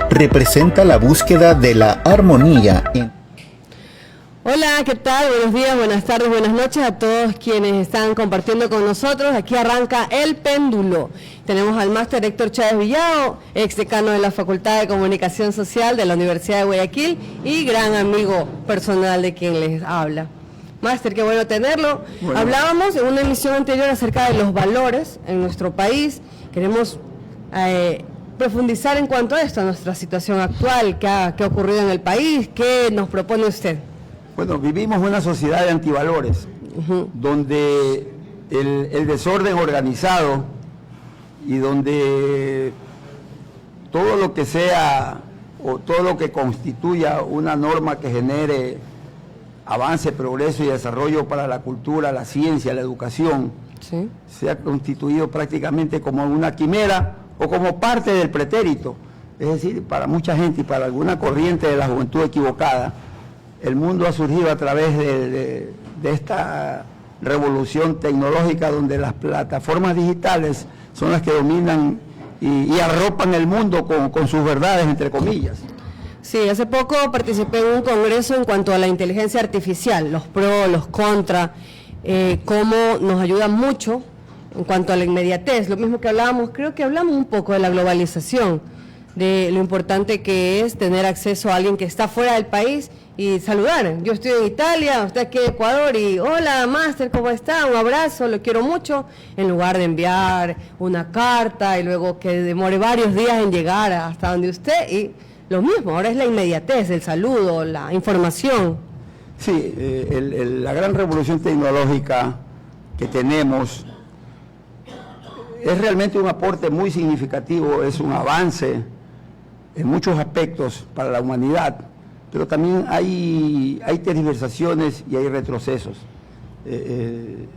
representa la búsqueda de la armonía. Hola, ¿qué tal? Buenos días, buenas tardes, buenas noches a todos quienes están compartiendo con nosotros. Aquí arranca El Péndulo. Tenemos al máster Héctor Chávez Villado, ex decano de la Facultad de Comunicación Social de la Universidad de Guayaquil y gran amigo personal de quien les habla. Máster, qué bueno tenerlo. Bueno. Hablábamos en una emisión anterior acerca de los valores en nuestro país. Queremos profundizar en cuanto a esto, a nuestra situación actual, qué ha ocurrido en el país, qué nos propone usted. Bueno, vivimos una sociedad de antivalores, donde el desorden organizado y donde todo lo que sea o todo lo que constituya una norma que genere avance, progreso y desarrollo para la cultura, la ciencia, la educación, ¿sí?, se ha constituido prácticamente como una quimera o como parte del pretérito. Es decir, para mucha gente y para alguna corriente de la juventud equivocada, el mundo ha surgido a través de esta revolución tecnológica donde las plataformas digitales son las que dominan y arropan el mundo con sus verdades, entre comillas. Sí, hace poco participé en un congreso en cuanto a la inteligencia artificial, los pros, los contras, cómo nos ayuda mucho en cuanto a la inmediatez, lo mismo que hablábamos, creo que hablamos un poco de la globalización, de lo importante que es tener acceso a alguien que está fuera del país y saludar. Yo estoy en Italia, usted aquí en Ecuador y hola, máster, ¿cómo está? Un abrazo, lo quiero mucho, en lugar de enviar una carta y luego que demore varios días en llegar hasta donde usted. Y lo mismo, ahora es la inmediatez, el saludo, la información. Sí, la gran revolución tecnológica que tenemos es realmente un aporte muy significativo, es un avance en muchos aspectos para la humanidad, pero también hay tergiversaciones y hay retrocesos.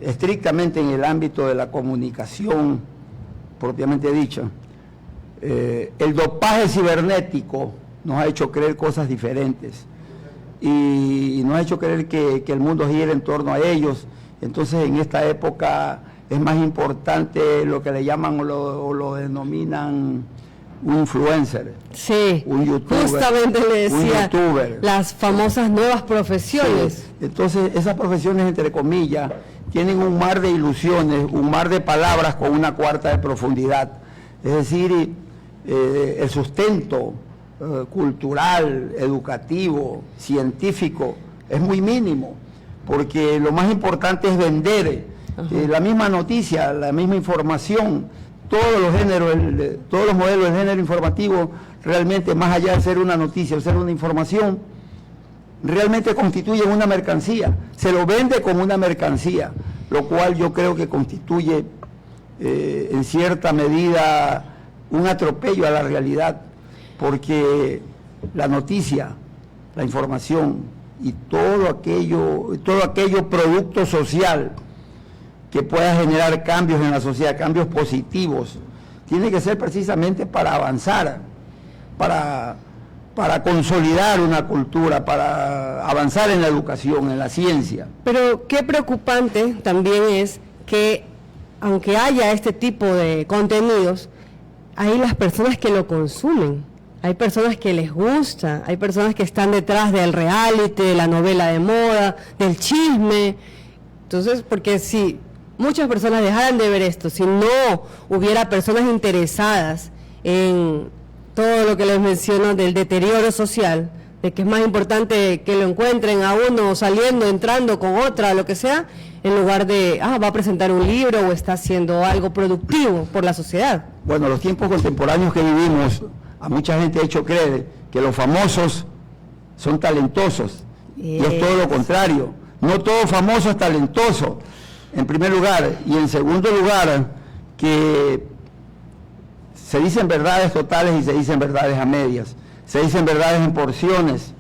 Estrictamente en el ámbito de la comunicación propiamente dicha, el dopaje cibernético nos ha hecho creer cosas diferentes y nos ha hecho creer que el mundo gira en torno a ellos. Entonces en esta época es más importante lo que le llaman o lo denominan un influencer, sí, un youtuber, justamente le decía, las famosas nuevas profesiones. Sí. Entonces esas profesiones, entre comillas, tienen un mar de ilusiones, un mar de palabras con una cuarta de profundidad. Es decir, el sustento cultural, educativo, científico es muy mínimo, porque lo más importante es vender la misma noticia, la misma información, todos los géneros, todos los modelos del género informativo, realmente más allá de ser una noticia o ser una información, realmente constituyen una mercancía, se lo vende como una mercancía, lo cual yo creo que constituye en cierta medida un atropello a la realidad, porque la noticia, la información y todo aquello producto social que pueda generar cambios en la sociedad, cambios positivos, tiene que ser precisamente para avanzar, para consolidar una cultura, para avanzar en la educación, en la ciencia. Pero qué preocupante también es que, aunque haya este tipo de contenidos, hay las personas que lo consumen, hay personas que les gusta, hay personas que están detrás del reality, de la novela de moda, del chisme. Entonces, porque si muchas personas dejaran de ver esto, si no hubiera personas interesadas en todo lo que les menciono del deterioro social, de que es más importante que lo encuentren a uno saliendo, entrando con otra, lo que sea, en lugar de, va a presentar un libro o está haciendo algo productivo por la sociedad. Bueno, los tiempos contemporáneos que vivimos, a mucha gente ha hecho creer que los famosos son talentosos, y es todo lo contrario. No todo famoso es talentoso, en primer lugar, y en segundo lugar, que se dicen verdades totales y se dicen verdades a medias, se dicen verdades en porciones.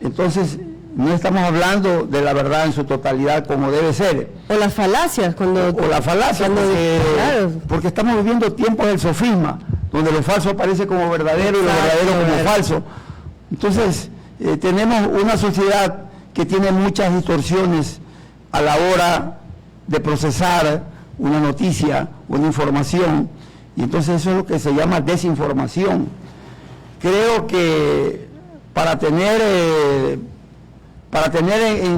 Entonces, no estamos hablando de la verdad en su totalidad como debe ser. O las falacias, porque estamos viviendo tiempos del sofisma, donde lo falso aparece como verdadero y lo verdadero como falso. Entonces, tenemos una sociedad que tiene muchas distorsiones a la hora de procesar una noticia, una información, y entonces eso es lo que se llama desinformación. creo que para tener en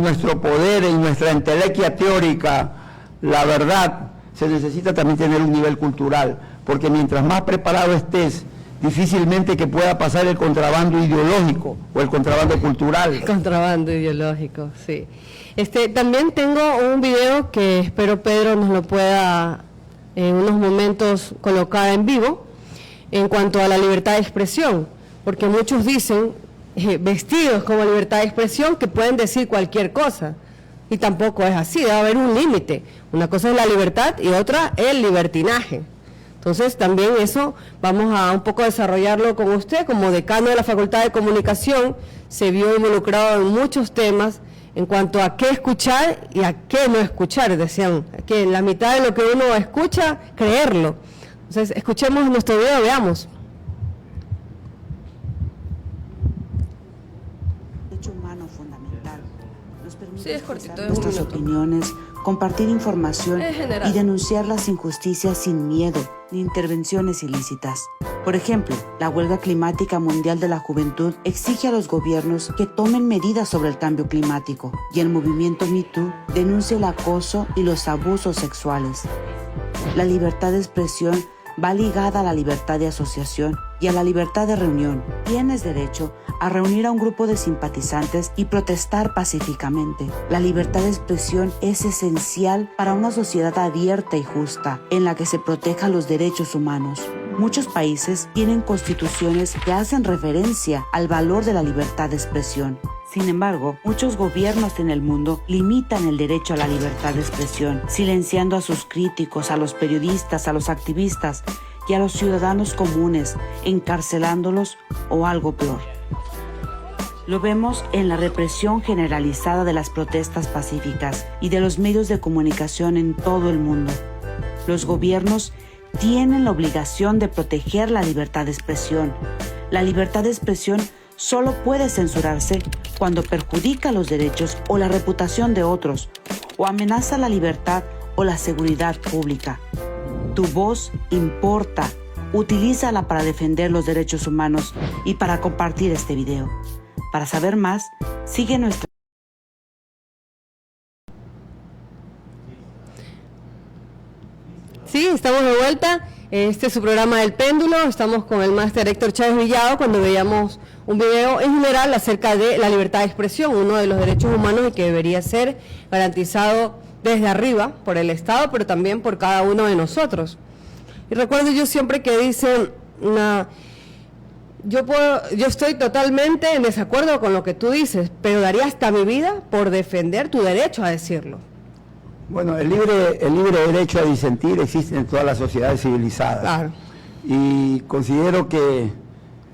nuestro poder, en nuestra entelequia teórica, la verdad, se necesita también tener un nivel cultural, porque mientras más preparado estés, difícilmente que pueda pasar el contrabando ideológico o el contrabando cultural. El contrabando ideológico, sí. También tengo un video que espero Pedro nos lo pueda en unos momentos colocar en vivo, en cuanto a la libertad de expresión, porque muchos dicen, vestidos como libertad de expresión, que pueden decir cualquier cosa, y tampoco es así, debe haber un límite. Una cosa es la libertad y otra el libertinaje. Entonces también eso vamos a un poco desarrollarlo con usted. Como decano de la Facultad de Comunicación, se vio involucrado en muchos temas en cuanto a qué escuchar y a qué no escuchar. Decían que la mitad de lo que uno escucha, creerlo. Entonces escuchemos nuestro video, veamos. Derecho humano fundamental. Nos permite Sí, es cortito, es un nuestras minuto. opiniones, compartir información En general. y denunciar las injusticias sin miedo ni intervenciones ilícitas. Por ejemplo, la huelga climática mundial de la juventud exige a los gobiernos que tomen medidas sobre el cambio climático, y el movimiento Me Too denuncia el acoso y los abusos sexuales. La libertad de expresión va ligada a la libertad de asociación y a la libertad de reunión. Tienes derecho a reunir a un grupo de simpatizantes y protestar pacíficamente. La libertad de expresión es esencial para una sociedad abierta y justa, en la que se protejan los derechos humanos. Muchos países tienen constituciones que hacen referencia al valor de la libertad de expresión. Sin embargo, muchos gobiernos en el mundo limitan el derecho a la libertad de expresión, silenciando a sus críticos, a los periodistas, a los activistas y a los ciudadanos comunes, encarcelándolos o algo peor. Lo vemos en la represión generalizada de las protestas pacíficas y de los medios de comunicación en todo el mundo. Los gobiernos tienen la obligación de proteger la libertad de expresión. La libertad de expresión solo puede censurarse cuando perjudica los derechos o la reputación de otros, o amenaza la libertad o la seguridad pública. Tu voz importa. Utilízala para defender los derechos humanos y para compartir este video. Para saber más, sigue nuestra... Sí, estamos de vuelta. Este es su programa del péndulo. Estamos con el máster Héctor Chávez Villado cuando veíamos un video en general acerca de la libertad de expresión, uno de los derechos humanos y que debería ser garantizado desde arriba por el Estado, pero también por cada uno de nosotros. Y recuerdo yo siempre que dicen, yo estoy totalmente en desacuerdo con lo que tú dices, pero daría hasta mi vida por defender tu derecho a decirlo. Bueno, el libre derecho a disentir existe en todas las sociedades civilizadas. Claro. Y considero que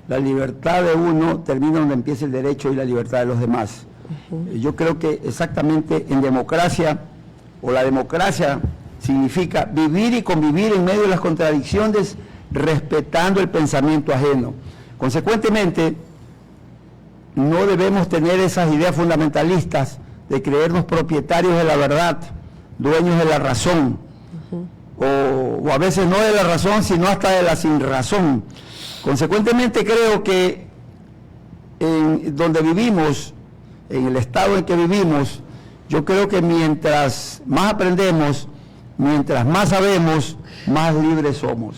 la libertad de uno termina donde empieza el derecho y la libertad de los demás. Yo creo que exactamente en democracia, o la democracia significa vivir y convivir en medio de las contradicciones, respetando el pensamiento ajeno. Consecuentemente, no debemos tener esas ideas fundamentalistas de creernos propietarios de la verdad, dueños de la razón, o a veces no de la razón, sino hasta de la sinrazón. Consecuentemente creo que en donde vivimos, en el estado en que vivimos, yo creo que mientras más aprendemos, mientras más sabemos, más libres somos.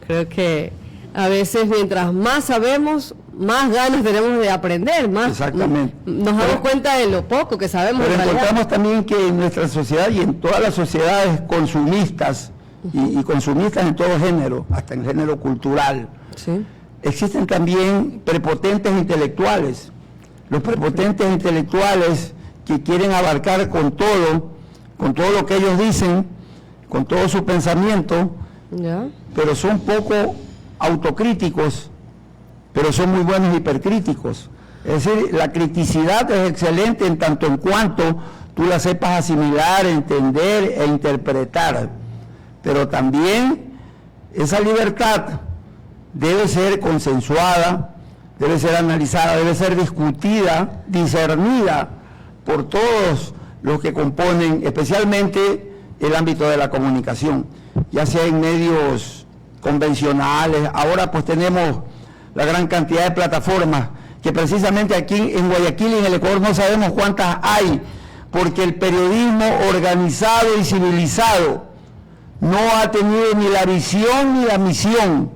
Creo que a veces mientras más sabemos, más ganas tenemos de aprender, más Exactamente. Nos damos cuenta de lo poco que sabemos. Pero en realidad. encontramos también que en nuestra sociedad y en todas las sociedades consumistas, y consumistas en todo género, hasta en el género cultural, Sí. existen también prepotentes intelectuales. Los prepotentes intelectuales que quieren abarcar con todo lo que ellos dicen, con todo su pensamiento, ¿Ya? pero son poco autocríticos, pero son muy buenos hipercríticos. Es decir, la criticidad es excelente en tanto en cuanto tú la sepas asimilar, entender e interpretar, pero también esa libertad debe ser consensuada, debe ser analizada, debe ser discutida, discernida por todos los que componen especialmente el ámbito de la comunicación, ya sea en medios convencionales. Ahora pues tenemos la gran cantidad de plataformas, que precisamente aquí en Guayaquil y en el Ecuador no sabemos cuántas hay, porque el periodismo organizado y civilizado no ha tenido ni la visión ni la misión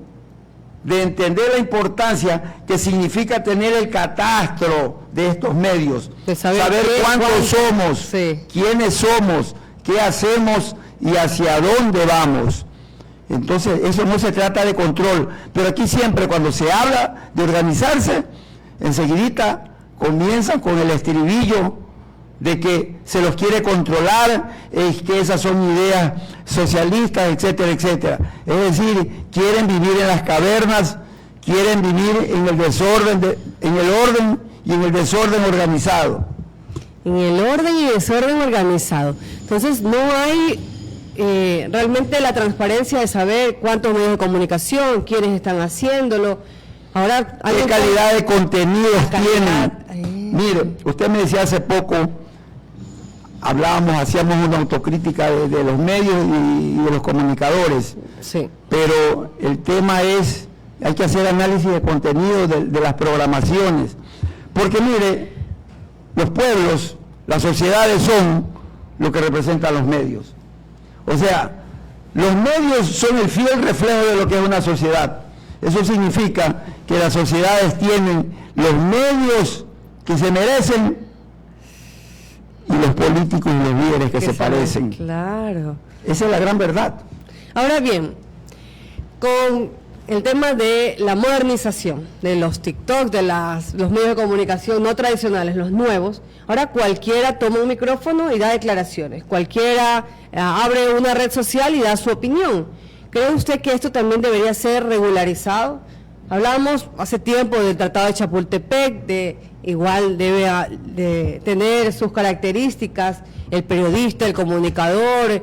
de entender la importancia que significa tener el catastro de estos medios, de saber cuántos somos, sí, quiénes somos, qué hacemos y hacia dónde vamos. Entonces, eso no se trata de control, pero aquí siempre cuando se habla de organizarse, enseguidita comienzan con el estribillo de que se los quiere controlar, es que esas son ideas socialistas, etcétera, etcétera. Es decir, quieren vivir en las cavernas, quieren vivir en el desorden, en el orden y en el desorden organizado. En el orden y desorden organizado. Entonces, no hay realmente la transparencia de saber cuántos medios de comunicación, quiénes están haciéndolo. Ahora, ¿qué calidad de contenidos tienen? Mire, usted me decía hace poco, hacíamos una autocrítica de los medios y de los comunicadores, sí, pero el tema es, hay que hacer análisis de contenido de las programaciones, porque mire, los pueblos, las sociedades son lo que representan los medios. O sea, los medios son el fiel reflejo de lo que es una sociedad. Eso significa que las sociedades tienen los medios que se merecen y los políticos y los líderes que se parecen. Claro. Esa es la gran verdad. Ahora bien, con el tema de la modernización de los TikTok, de los medios de comunicación no tradicionales, los nuevos, ahora cualquiera toma un micrófono y da declaraciones, cualquiera abre una red social y da su opinión. ¿Cree usted que esto también debería ser regularizado? Hablábamos hace tiempo del Tratado de Chapultepec, igual debe de tener sus características, el periodista, el comunicador.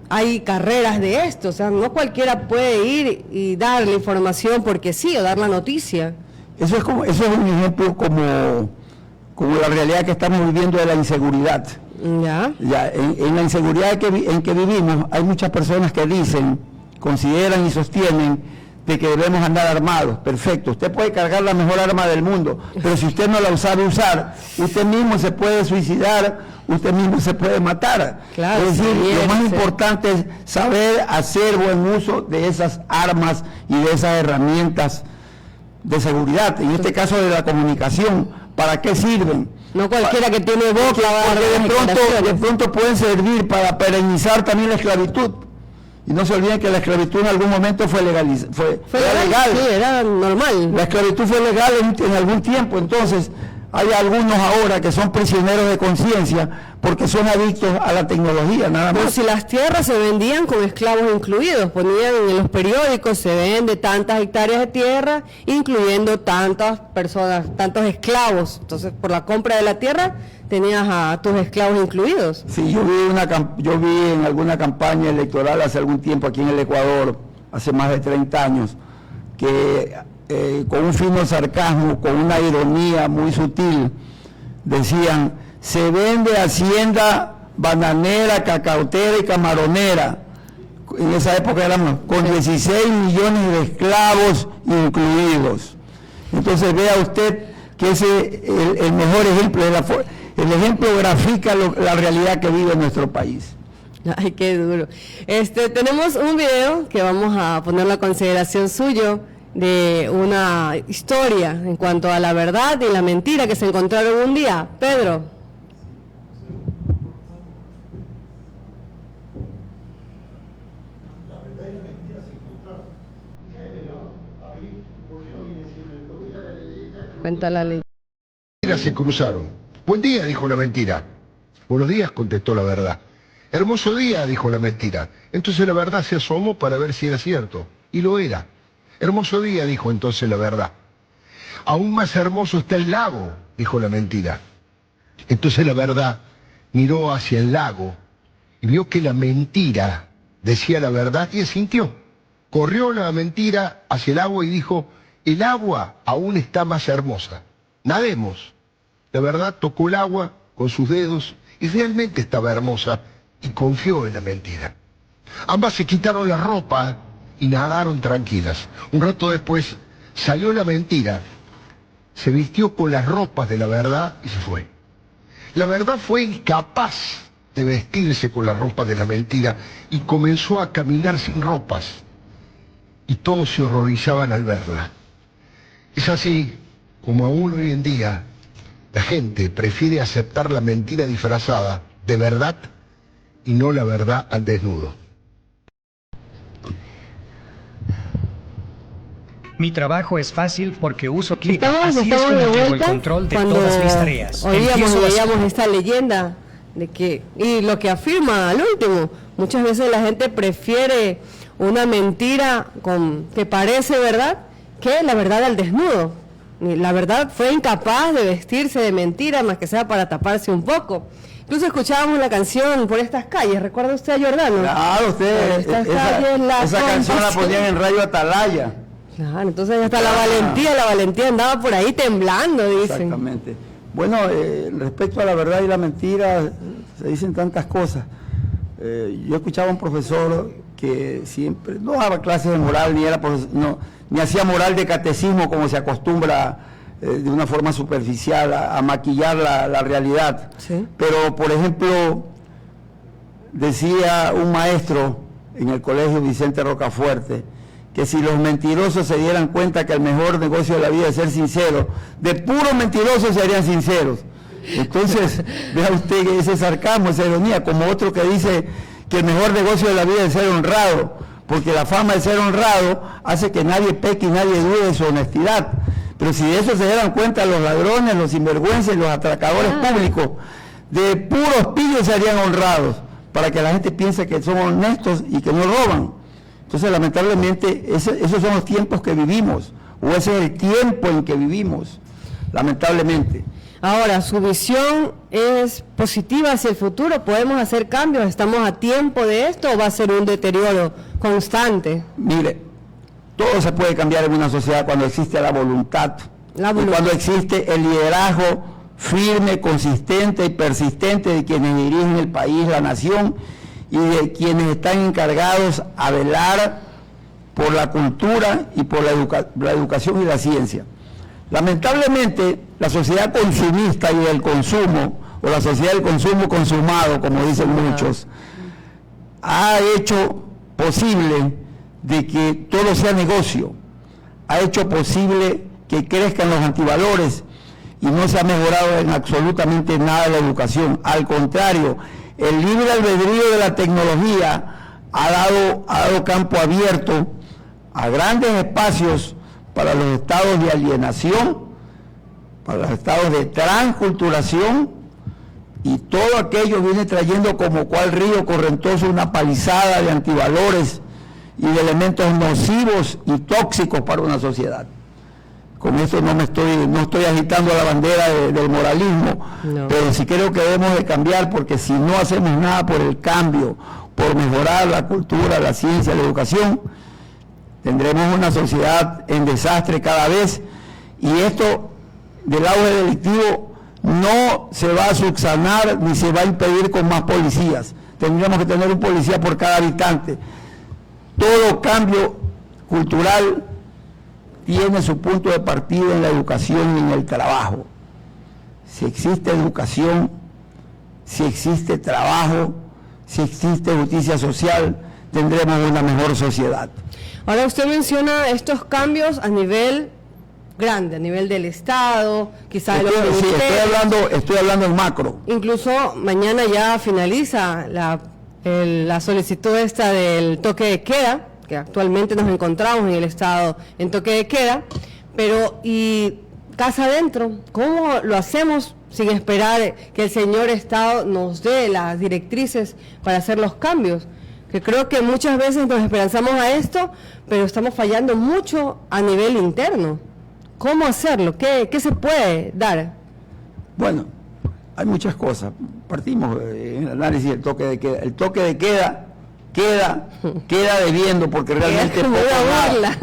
Hay carreras de esto, o sea, no cualquiera puede ir y dar la información porque sí, o dar la noticia. Eso es un ejemplo como la realidad que estamos viviendo de la inseguridad. Ya. En la inseguridad en que vivimos, hay muchas personas que consideran y sostienen de que debemos andar armados. Perfecto, usted puede cargar la mejor arma del mundo, pero si usted no la sabe usar, usted mismo se puede suicidar, usted mismo se puede matar. Claro, es decir, sí, lo más importante es saber hacer buen uso de esas armas y de esas herramientas de seguridad, en este caso de la comunicación. ¿Para qué sirven? No cualquiera que tiene boca porque de pronto pueden servir para perenizar también la esclavitud. Y no se olviden que la esclavitud en algún momento fue legal. Sí, era normal. La esclavitud fue legal en algún tiempo, entonces hay algunos ahora que son prisioneros de conciencia porque son adictos a la tecnología, nada más. Pero si las tierras se vendían con esclavos incluidos, ponían en los periódicos, se vende tantas hectáreas de tierra, incluyendo tantas personas, tantos esclavos. Entonces, por la compra de la tierra, tenías a tus esclavos incluidos. Sí, yo vi en alguna campaña electoral hace algún tiempo aquí en el Ecuador, hace más de 30 años, que con un fino sarcasmo, con una ironía muy sutil, decían: se vende hacienda bananera, cacautera y camaronera. En esa época éramos con 16 millones de esclavos incluidos. Entonces vea usted que ese el mejor ejemplo, el ejemplo grafica la realidad que vive nuestro país. Ay, qué duro. Tenemos un video que vamos a poner a consideración suyo, de una historia en cuanto a la verdad y la mentira que se encontraron un día. Pedro. Cuenta la ley. Se cruzaron. Buen día, dijo la mentira. Buenos días, contestó la verdad. Hermoso día, dijo la mentira. Entonces la verdad se asomó para ver si era cierto. Y lo era. Hermoso día, dijo entonces la verdad. Aún más hermoso está el lago, dijo la mentira. Entonces la verdad miró hacia el lago y vio que la mentira decía la verdad y asintió. Corrió la mentira hacia el agua y dijo: el agua aún está más hermosa. Nademos. La verdad tocó el agua con sus dedos y realmente estaba hermosa y confió en la mentira. Ambas se quitaron la ropa y nadaron tranquilas. Un rato después Salió la mentira, se vistió con las ropas de la verdad y se fue. La verdad fue incapaz de vestirse con las ropas de la mentira y comenzó a caminar sin ropas. Y todos se horrorizaban al verla. Es así como aún hoy en día la gente prefiere aceptar la mentira disfrazada de verdad y no la verdad al desnudo. Mi trabajo es fácil porque uso Click. Estamos Así de es como tengo el vuelta control de cuando todas mis tareas. oíamos y Empiezo a- veíamos esta leyenda de que, y lo que afirma al último, muchas veces la gente prefiere una mentira que parece verdad que la verdad al desnudo. Y la verdad fue incapaz de vestirse de mentira más que sea para taparse un poco. Incluso escuchábamos la canción Por estas calles, ¿recuerda usted a Giordano? Claro, usted, Por estas calles, esa canción la ponían en Radio Atalaya. Claro, entonces hasta la valentía andaba por ahí temblando, dicen. Exactamente. Bueno, respecto a la verdad y la mentira, se dicen tantas cosas. Yo escuchaba a un profesor que siempre no daba clases de moral, ni hacía moral de catecismo como se acostumbra de una forma superficial a maquillar la realidad. Sí. Pero, por ejemplo, decía un maestro en el colegio Vicente Rocafuerte, que si los mentirosos se dieran cuenta que el mejor negocio de la vida es ser sincero, de puros mentirosos serían sinceros. Entonces, vea usted que ese sarcasmo, esa ironía, como otro que dice que el mejor negocio de la vida es ser honrado, porque la fama de ser honrado hace que nadie peque y nadie dude de su honestidad. Pero si de eso se dieran cuenta los ladrones, los sinvergüenzas y los atracadores públicos, de puros pillos serían honrados, para que la gente piense que son honestos y que no roban. Entonces, lamentablemente, esos son los tiempos que vivimos, o ese es el tiempo en que vivimos, lamentablemente. Ahora, ¿su visión es positiva hacia el futuro? ¿Podemos hacer cambios? ¿Estamos a tiempo de esto o va a ser un deterioro constante? Mire, todo se puede cambiar en una sociedad cuando existe la voluntad. Y cuando existe el liderazgo firme, consistente y persistente de quienes dirigen el país, la nación, y de quienes están encargados a velar por la cultura y por la educación y la ciencia. Lamentablemente, la sociedad consumista y del consumo, o la sociedad del consumo consumado, como dicen muchos, ha hecho posible de que todo sea negocio, ha hecho posible que crezcan los antivalores y no se ha mejorado en absolutamente nada la educación. Al contrario, el libre albedrío de la tecnología ha dado campo abierto a grandes espacios para los estados de alienación, para los estados de transculturación, y todo aquello viene trayendo como cual río correntoso una palizada de antivalores y de elementos nocivos y tóxicos para una sociedad. Con esto no estoy agitando la bandera del moralismo, no. Pero sí creo que debemos de cambiar, porque si no hacemos nada por el cambio, por mejorar la cultura, la ciencia, la educación, tendremos una sociedad en desastre cada vez, y esto del auge delictivo no se va a subsanar ni se va a impedir con más policías. Tendríamos que tener un policía por cada habitante. Todo cambio cultural tiene su punto de partida en la educación y en el trabajo. Si existe educación, si existe trabajo, si existe justicia social, tendremos una mejor sociedad. Ahora usted menciona estos cambios a nivel grande, a nivel del Estado, quizás de los ministerios. Sí, estoy hablando en macro. Incluso mañana ya finaliza la solicitud esta del toque de queda, que actualmente nos encontramos en el Estado en toque de queda, pero y casa adentro, ¿cómo lo hacemos sin esperar que el señor Estado nos dé las directrices para hacer los cambios? Que creo que muchas veces nos esperanzamos a esto, pero estamos fallando mucho a nivel interno. ¿Cómo hacerlo? ¿Qué se puede dar? Bueno, hay muchas cosas. Partimos en el análisis del toque de queda. El toque de queda queda debiendo, porque realmente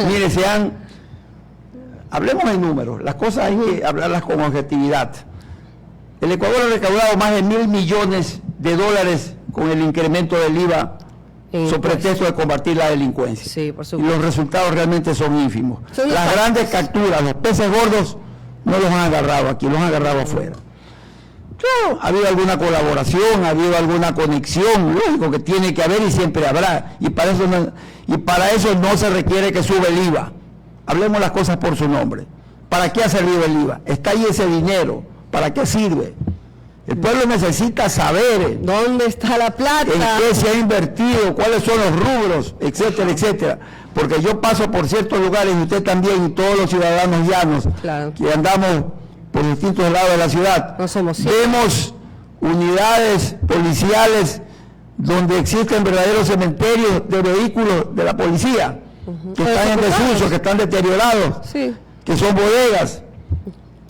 mire, hablemos en números, las cosas hay que hablarlas con objetividad. El Ecuador ha recaudado más de $1.000 millones con el incremento del IVA sobre pretexto de combatir la delincuencia. Sí, por y supuesto. los resultados realmente son ínfimos. Son Las nefastos. grandes capturas, los peces gordos, no los han agarrado aquí, los han agarrado afuera. Claro, ha habido alguna colaboración, ha habido alguna conexión, lógico que tiene que haber y siempre habrá, y para eso no se requiere que sube el IVA. Hablemos las cosas por su nombre. ¿Para qué ha servido el IVA? Está ahí ese dinero, ¿para qué sirve? El pueblo necesita saber ¿Dónde está la plata? en qué se ha invertido, cuáles son los rubros, etcétera, etcétera. Porque yo paso por ciertos lugares, y usted también, y todos los ciudadanos llanos, Claro. que andamos por distintos lados de la ciudad, No somos 100. vemos unidades policiales donde existen verdaderos cementerios de vehículos de la policía, que están en desuso, que están deteriorados, Sí. que son bodegas,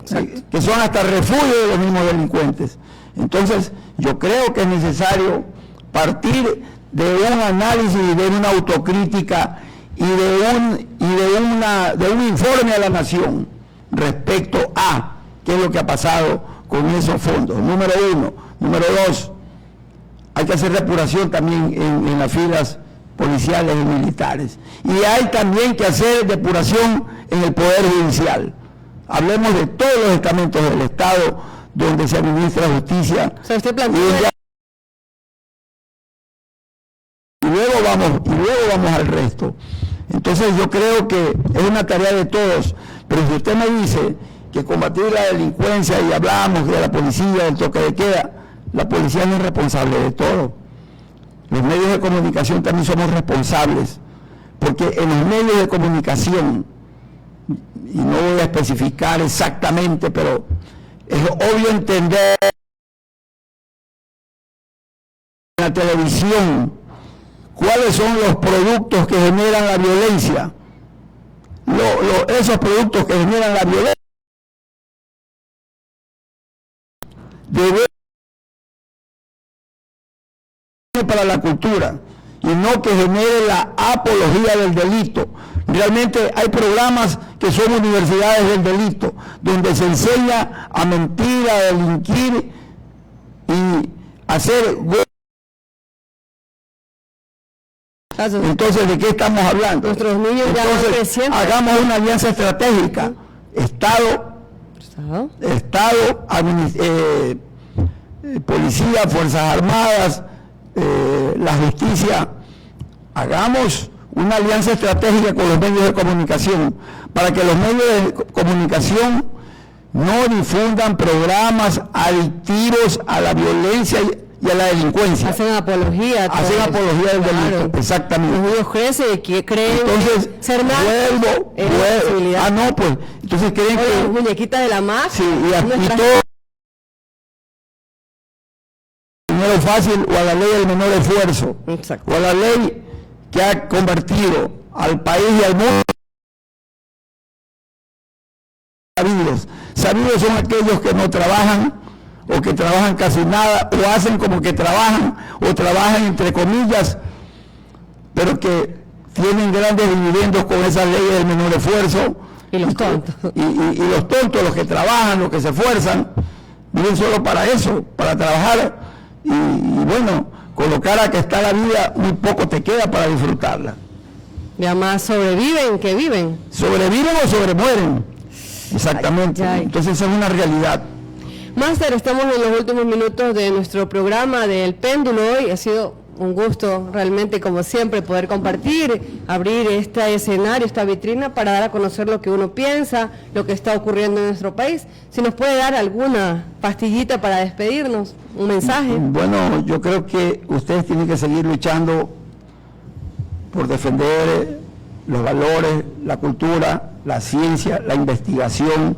Exacto. que son hasta refugio de los mismos delincuentes. Entonces, yo creo que es necesario partir de un análisis y de una autocrítica y de un informe a la nación respecto a qué es lo que ha pasado con esos fondos. Número uno. Número dos, hay que hacer depuración también en las filas policiales y militares. Y hay también que hacer depuración en el Poder Judicial. Hablemos de todos los estamentos del Estado donde se administra justicia. O sea, usted Y plantea... luego vamos al resto. Entonces yo creo que es una tarea de todos, pero si usted me dice que combatir la delincuencia, y hablamos de la policía, del toque de queda, la policía no es responsable de todo. Los medios de comunicación también somos responsables, porque en los medios de comunicación, y no voy a especificar exactamente, pero es obvio entender en la televisión cuáles son los productos que generan la violencia, esos productos que generan la violencia deben para la cultura y no que genere la apología del delito. Realmente hay programas que son universidades del delito, donde se enseña a mentir, a delinquir y hacer... Entonces, ¿de qué estamos hablando? Nuestros niños ya van Entonces, creciendo. hagamos una alianza estratégica. Estado, policía, Fuerzas Armadas, la justicia, hagamos una alianza estratégica con los medios de comunicación, para que los medios de comunicación no difundan programas adictivos a la violencia y a la delincuencia. Hacen apología. Hacen apología del delito, exactamente. Los niños crecen y que creen Entonces, ser más. vuelvo. Pues, entonces creen Las que... muñequitas de la mafia. Sí, y nuestras- todo dinero fácil o a la ley del menor esfuerzo, Exacto. o a la ley que ha convertido al país y al mundo sabidos son aquellos que no trabajan o que trabajan casi nada o hacen como que trabajan o trabajan entre comillas, pero que tienen grandes dividendos con esas leyes del menor esfuerzo. Y los tontos. Y los tontos, los que trabajan, los que se esfuerzan, viven solo para eso, para trabajar y bueno, colocar a que está la vida, muy poco te queda para disfrutarla. Y además sobreviven que viven. ¿Sobreviven o sobremueren? Exactamente. Ay, ay. Entonces esa es una realidad. Máster, estamos en los últimos minutos de nuestro programa del Péndulo hoy. Ha sido un gusto realmente, como siempre, poder compartir, abrir este escenario, esta vitrina, para dar a conocer lo que uno piensa, lo que está ocurriendo en nuestro país. Si nos puede dar alguna pastillita para despedirnos, un mensaje. Bueno, yo creo que ustedes tienen que seguir luchando por defender los valores, la cultura, la ciencia, la investigación,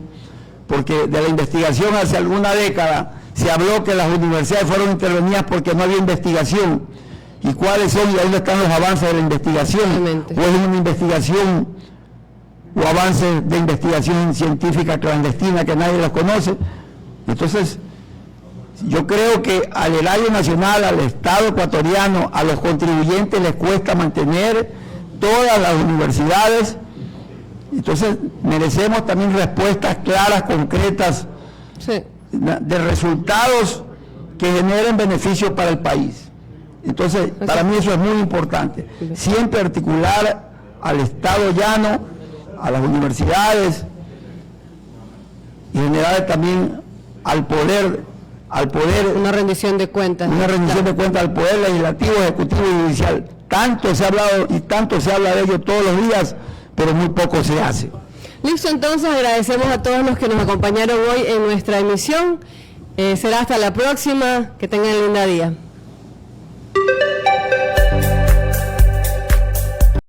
porque de la investigación hace alguna década se habló que las universidades fueron intervenidas porque no había investigación. ¿Y cuáles son y dónde están los avances de la investigación? Realmente. ¿O es una investigación o avances de investigación científica clandestina que nadie los conoce? Entonces, yo creo que al erario nacional, al Estado ecuatoriano, a los contribuyentes les cuesta mantener todas las universidades. Entonces, merecemos también respuestas claras, concretas, Sí. de resultados que generen beneficios para el país. Entonces, para mí eso es muy importante. Siempre articular al Estado llano, a las universidades y en general también al poder una rendición de cuentas. Una rendición de cuentas al poder legislativo, ejecutivo y judicial. Tanto se ha hablado y tanto se habla de ello todos los días, pero muy poco se hace. Listo, entonces agradecemos a todos los que nos acompañaron hoy en nuestra emisión. Será hasta la próxima. Que tengan un lindo día.